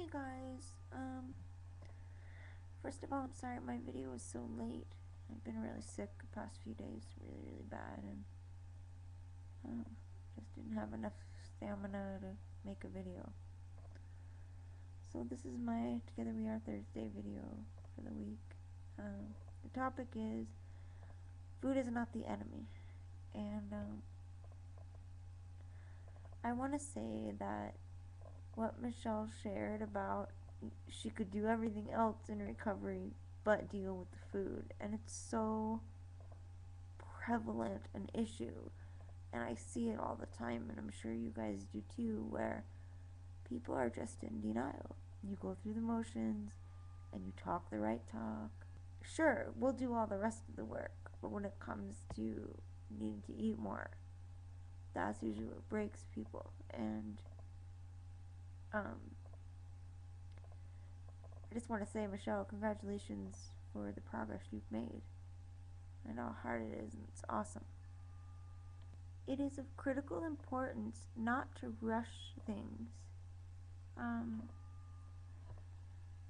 Hey guys, first of all, I'm sorry my video was so late. I've been really sick the past few days, really bad, and just didn't have enough stamina to make a video. So this is my TogetherweR Thursday video for the week. The topic is, food is not the enemy, and I want to say that what Michelle shared about she could do everything else in recovery but deal with the food, and it's so prevalent an issue, and I see it all the time, and I'm sure you guys do too, where people are just in denial. You go through the motions and you talk the right talk. Sure, we'll do all the rest of the work, but when it comes to needing to eat more, that's usually what breaks people. And I just want to say, Michelle, congratulations for the progress you've made. I know how hard it is, and it's awesome. It is of critical importance not to rush things.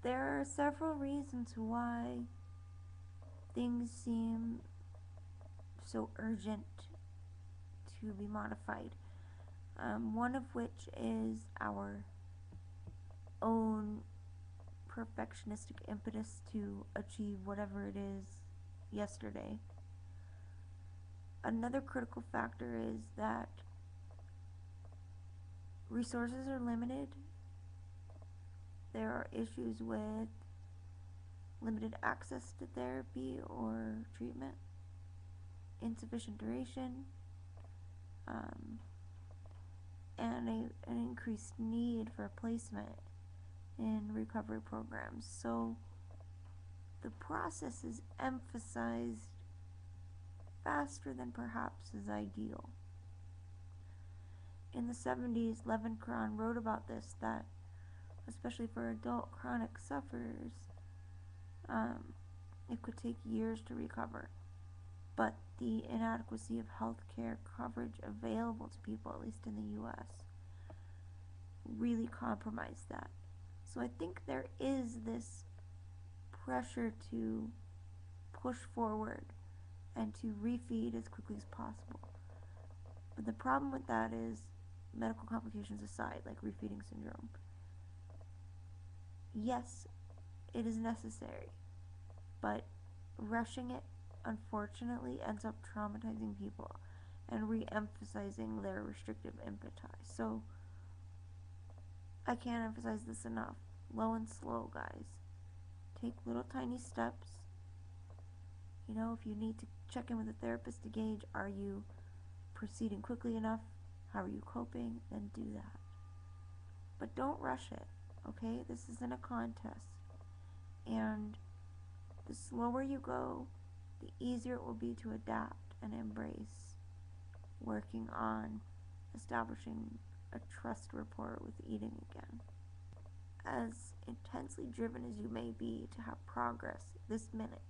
There are several reasons why things seem so urgent to be modified. One of which is our own perfectionistic impetus to achieve whatever it is yesterday. Another critical factor is that resources are limited. There are issues with limited access to therapy or treatment, insufficient duration, and an increased need for placement in recovery programs. So the process is emphasized faster than perhaps is ideal. In the 70s, Levin Kron wrote about this, that especially for adult chronic sufferers, it could take years to recover. But the inadequacy of healthcare coverage available to people, at least in the US, really compromised that. So I think there is this pressure to push forward and to refeed as quickly as possible. But the problem with that is, medical complications aside, like refeeding syndrome, yes, it is necessary, but rushing it, unfortunately, ends up traumatizing people and re-emphasizing their restrictive impeti. So I can't emphasize this enough. Low and slow, guys. Take little tiny steps. You know, if you need to check in with a therapist to gauge, are you proceeding quickly enough? How are you coping? Then do that. But don't rush it, okay? This isn't a contest. And the slower you go, the easier it will be to adapt and embrace working on establishing a trust rapport with eating again. As intensely driven as you may be to have progress this minute,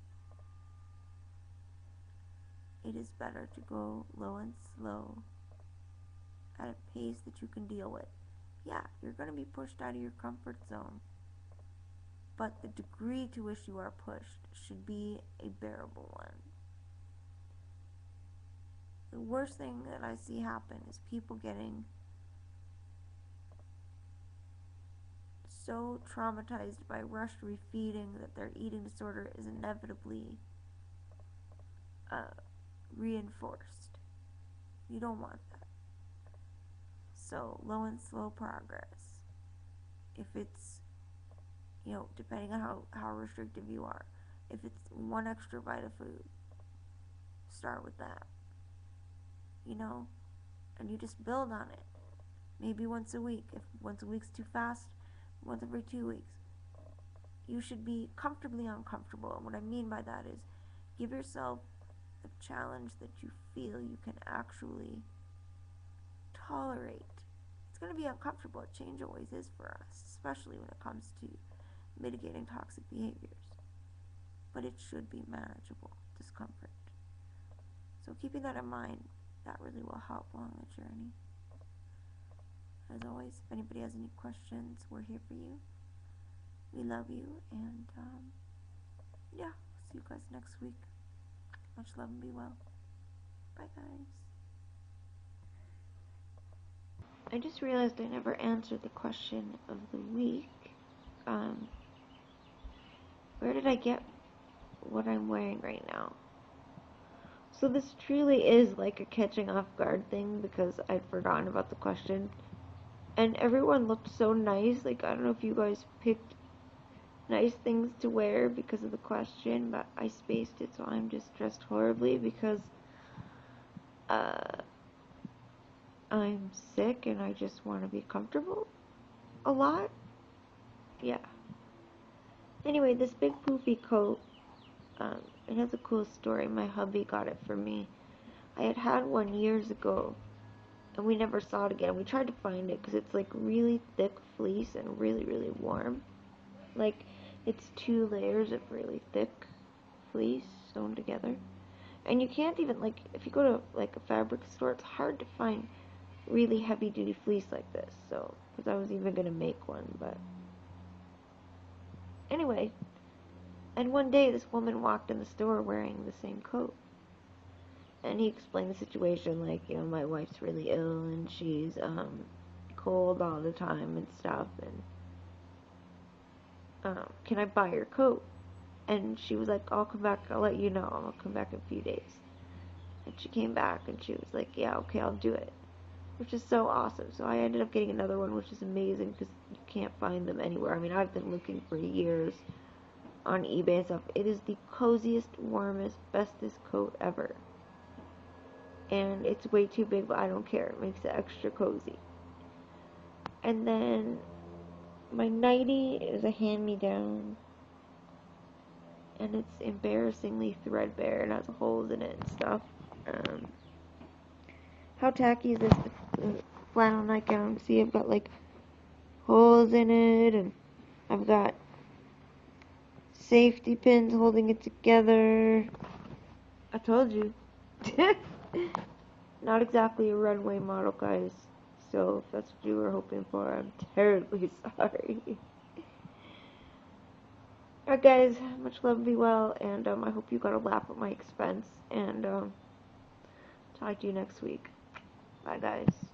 it is better to go low and slow at a pace that you can deal with. Yeah, you're going to be pushed out of your comfort zone, but the degree to which you are pushed should be a bearable one. The worst thing that I see happen is people getting so traumatized by rushed refeeding that their eating disorder is inevitably reinforced. You don't want that. So low and slow progress. If it's, you know, depending on how restrictive you are, if it's one extra bite of food, start with that, you know, and you just build on it. Maybe once a week. If once a week's too fast, once every 2 weeks. You should be comfortably uncomfortable, and what I mean by that is, give yourself a challenge that you feel you can actually tolerate. It's going to be uncomfortable. Change always is for us, especially when it comes to mitigating toxic behaviors. But it should be manageable discomfort. So keeping that in mind, that really will help along the journey. As always, if anybody has any questions, we're here for you. We love you, and yeah, see you guys next week. Much love and be well. Bye, guys. I just realized I never answered the question of the week. Where did I get what I'm wearing right now? So this truly is like a catching off guard thing because I'd forgotten about the question. And everyone looked so nice. Like, I don't know if you guys picked nice things to wear because of the question, but I spaced it, so I'm just dressed horribly because I'm sick and I just want to be comfortable a lot. Yeah. Anyway, this big poofy coat, it has a cool story. My hubby got it for me. I had one years ago, and we never saw it again. We tried to find it because it's like really thick fleece and really, really warm. Like, it's 2 layers of really thick fleece sewn together. And you can't even, like, if you go to, like, a fabric store, it's hard to find really heavy-duty fleece like this. So, because I was even going to make one, but... Anyway, and one day this woman walked in the store wearing the same coat. And he explained the situation, like, you know, my wife's really ill and she's, cold all the time and stuff, and, can I buy your coat? And she was like, I'll come back, I'll let you know, I'll come back in a few days. And she came back and she was like, yeah, okay, I'll do it. Which is so awesome. So I ended up getting another one, which is amazing because you can't find them anywhere. I mean, I've been looking for years on eBay and stuff. It is the coziest, warmest, bestest coat ever. And it's way too big, but I don't care. It makes it extra cozy. And then my nightie is a hand-me-down. And it's embarrassingly threadbare and has holes in it and stuff. How tacky is this? The flannel nightgown. See, I've got like holes in it, and I've got safety pins holding it together. I told you. Not exactly a runway model, guys. So if that's what you were hoping for, I'm terribly sorry. Alright, guys, much love, be well, and I hope you got a laugh at my expense, and talk to you next week. Bye, guys.